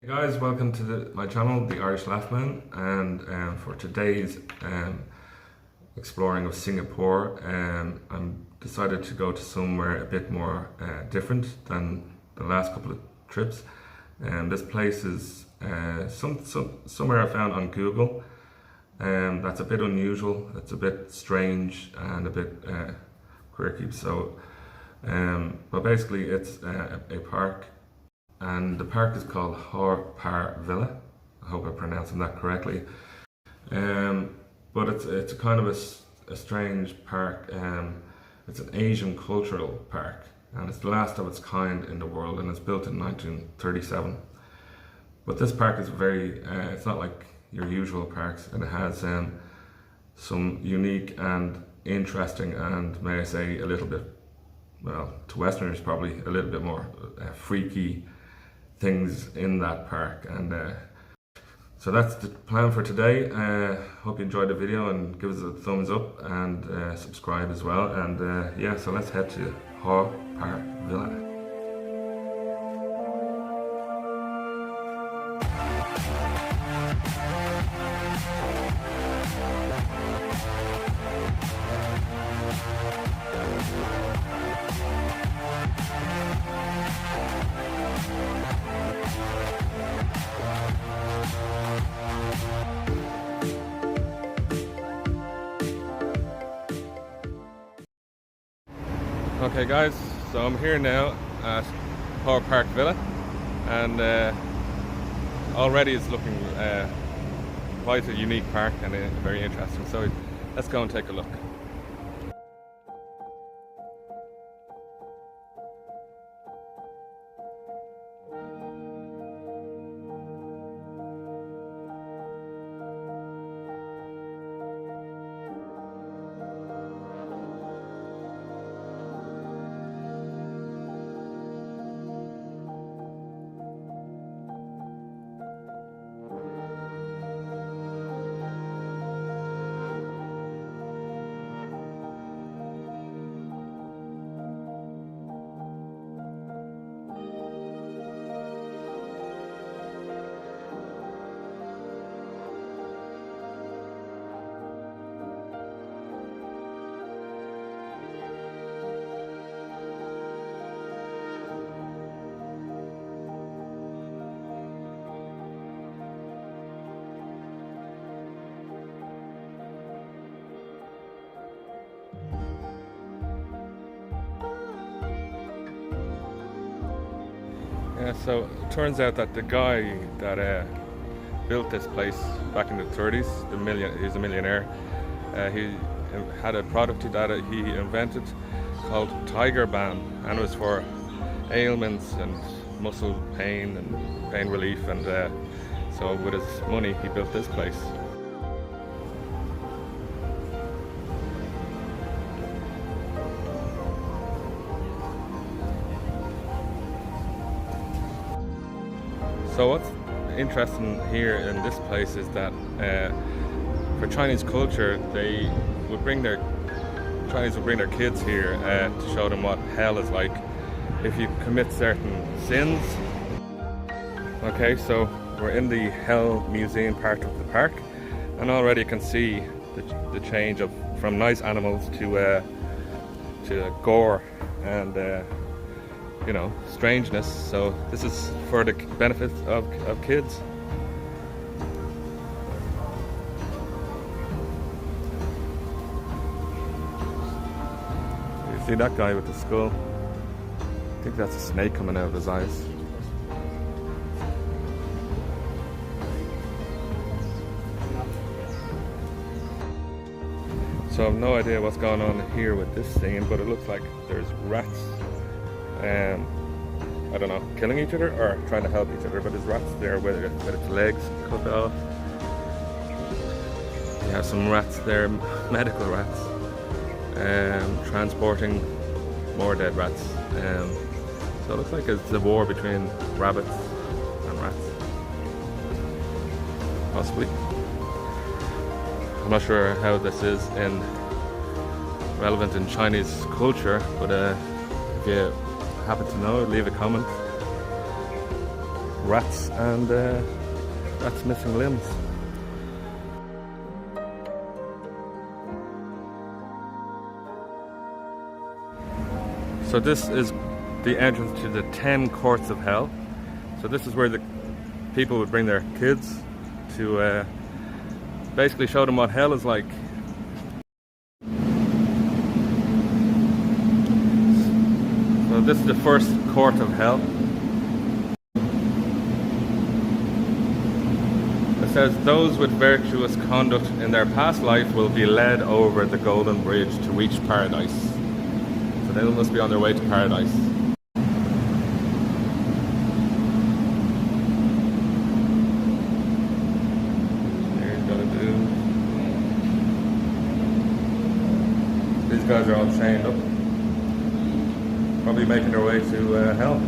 Hey guys, welcome to my channel, The Irish Laughman, and for today's exploring of Singapore, I'm decided to go to somewhere a bit more different than the last couple of trips. This place is somewhere I found on Google, that's a bit unusual, it's a bit strange and a bit quirky. But basically it's a park. And the park is called Haw Par Villa. I hope I'm pronouncing that correctly. But it's a kind of a strange park. It's an Asian cultural park, and it's the last of its kind in the world, and it's built in 1937. But this park is it's not like your usual parks, and it has some unique and interesting, and may I say a little bit, well, to Westerners probably a little bit more freaky things in that park. And so that's the plan for today. Hope you enjoyed the video and give us a thumbs up and subscribe as well. And yeah, so let's head to Haw Par Villa. Okay guys, so I'm here now at Haw Par Villa, and already it's looking quite a unique park and very interesting, so let's go and take a look. Yeah, so it turns out that the guy that built this place back in the 30s, he's a millionaire. He had a product that he invented called Tiger Balm, and it was for ailments and muscle pain and pain relief. And so with his money, he built this place. So what's interesting here in this place is that for Chinese culture, Chinese would bring their kids here to show them what hell is like if you commit certain sins. Okay, so we're in the Hell Museum part of the park, and already you can see the change from nice animals to gore and you know, strangeness. So this is for the benefit of kids. You see that guy with the skull? I think that's a snake coming out of his eyes. So I have no idea what's going on here with this scene, but it looks like there's rats, I don't know, killing each other or trying to help each other, but there's rats there with its legs cut off. You have some rats there, medical rats, transporting more dead rats. So it looks like it's a war between rabbits and rats, possibly. I'm not sure how this is relevant in Chinese culture, but if you happen to know, leave a comment. rats and rats missing limbs. So this is the entrance to the 10 Courts of Hell. So this is where the people would bring their kids to basically show them what hell is like. So this is the first court of hell. It says those with virtuous conduct in their past life will be led over the golden bridge to reach paradise. So they must be on their way to paradise. These guys are all chained up, probably making their way to hell.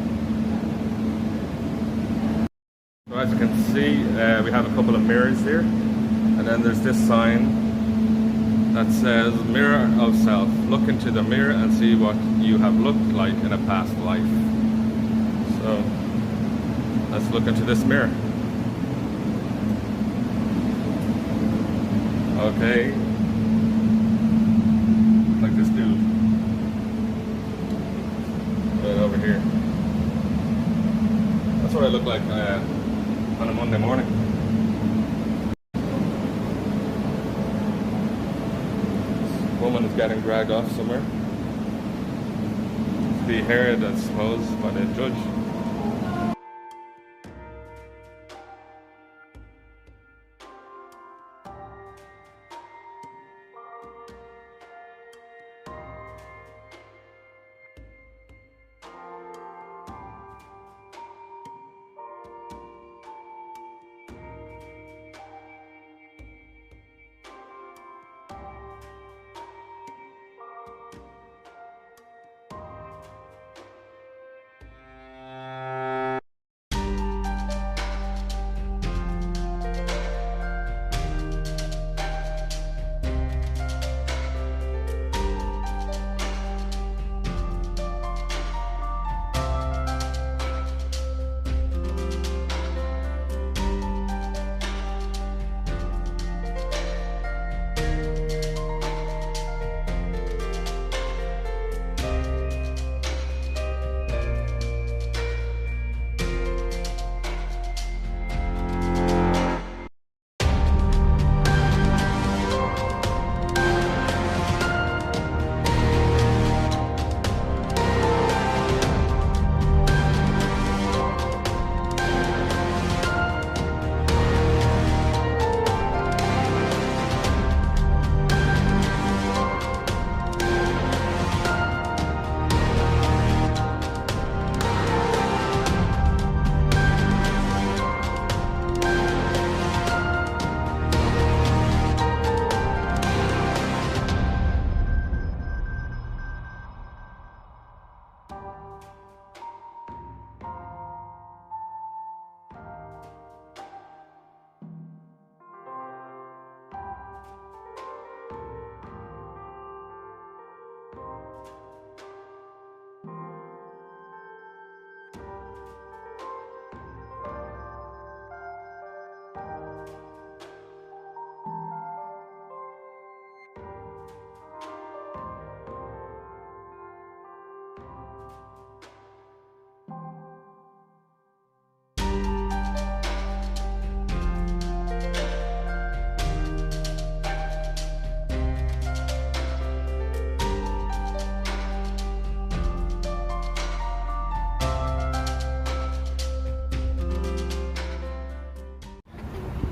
So as you can see, we have a couple of mirrors here, and then there's this sign that says mirror of self. Look into the mirror and see what you have looked like in a past life. So let's look into this mirror. Okay. Like this dude right over here. That's what I look like on a Monday morning. This woman is getting dragged off somewhere to be heard, I suppose, by the judge.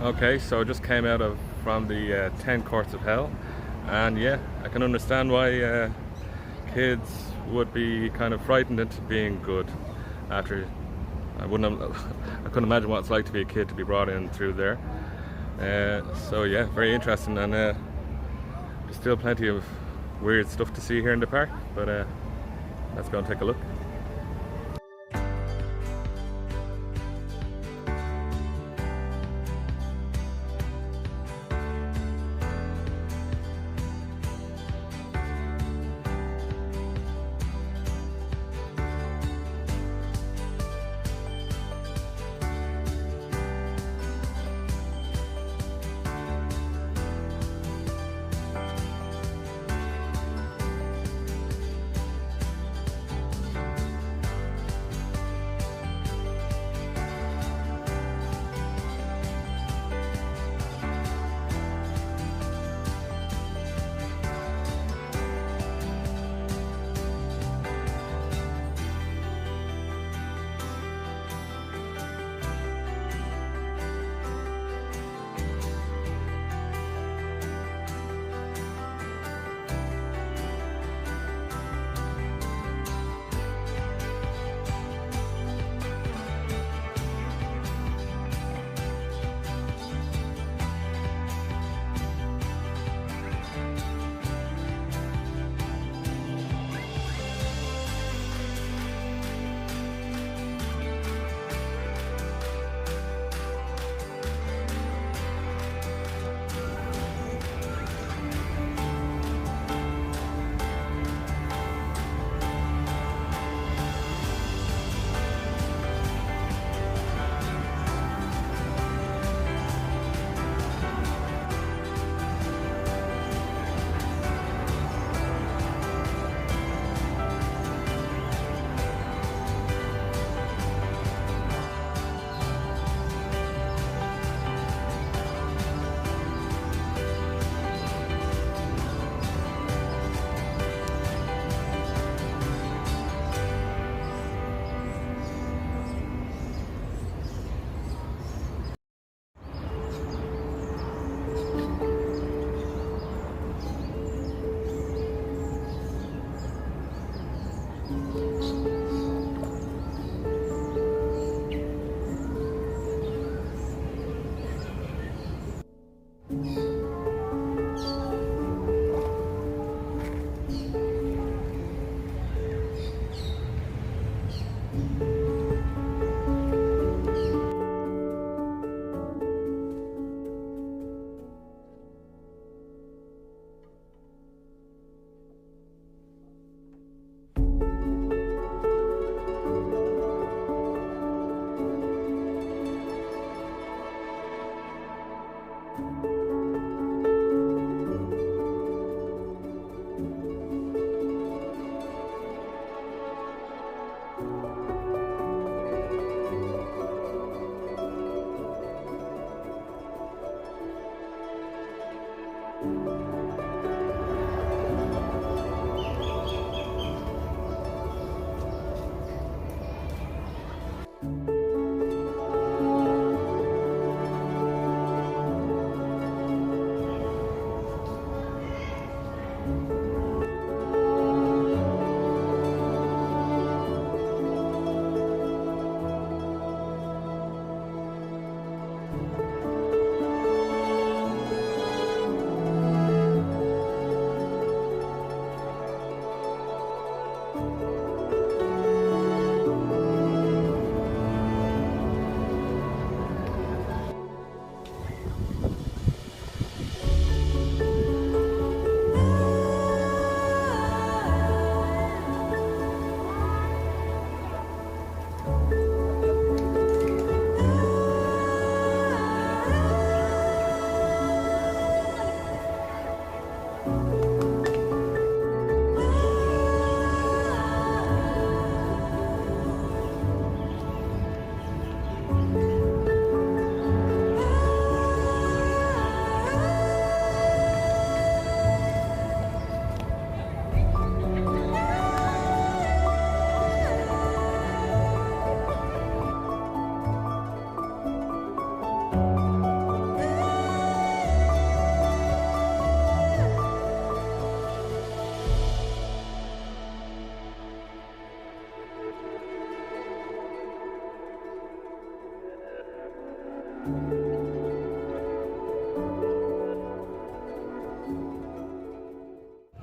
Okay, so I just came out from the 10 Courts of Hell, and yeah, I can understand why kids would be kind of frightened into being good after. I couldn't imagine what it's like to be a kid to be brought in through there. So yeah, very interesting, and there's still plenty of weird stuff to see here in the park, but let's go and take a look.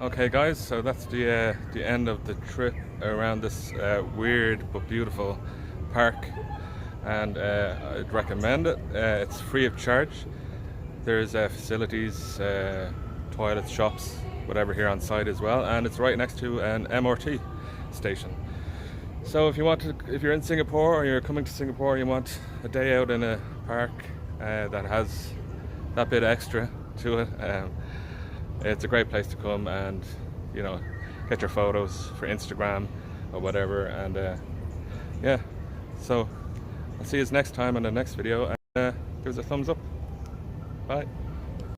Okay guys, so that's the end of the trip around this weird but beautiful park, and I'd recommend it. It's free of charge. There's facilities, toilets, shops, whatever here on site as well, and it's right next to an MRT station. So if you're in Singapore or you're coming to Singapore, you want a day out in a park that has that bit extra to it, it's a great place to come and, you know, get your photos for Instagram or whatever. And yeah, so I'll see you next time in the next video, and give us a thumbs up. Bye.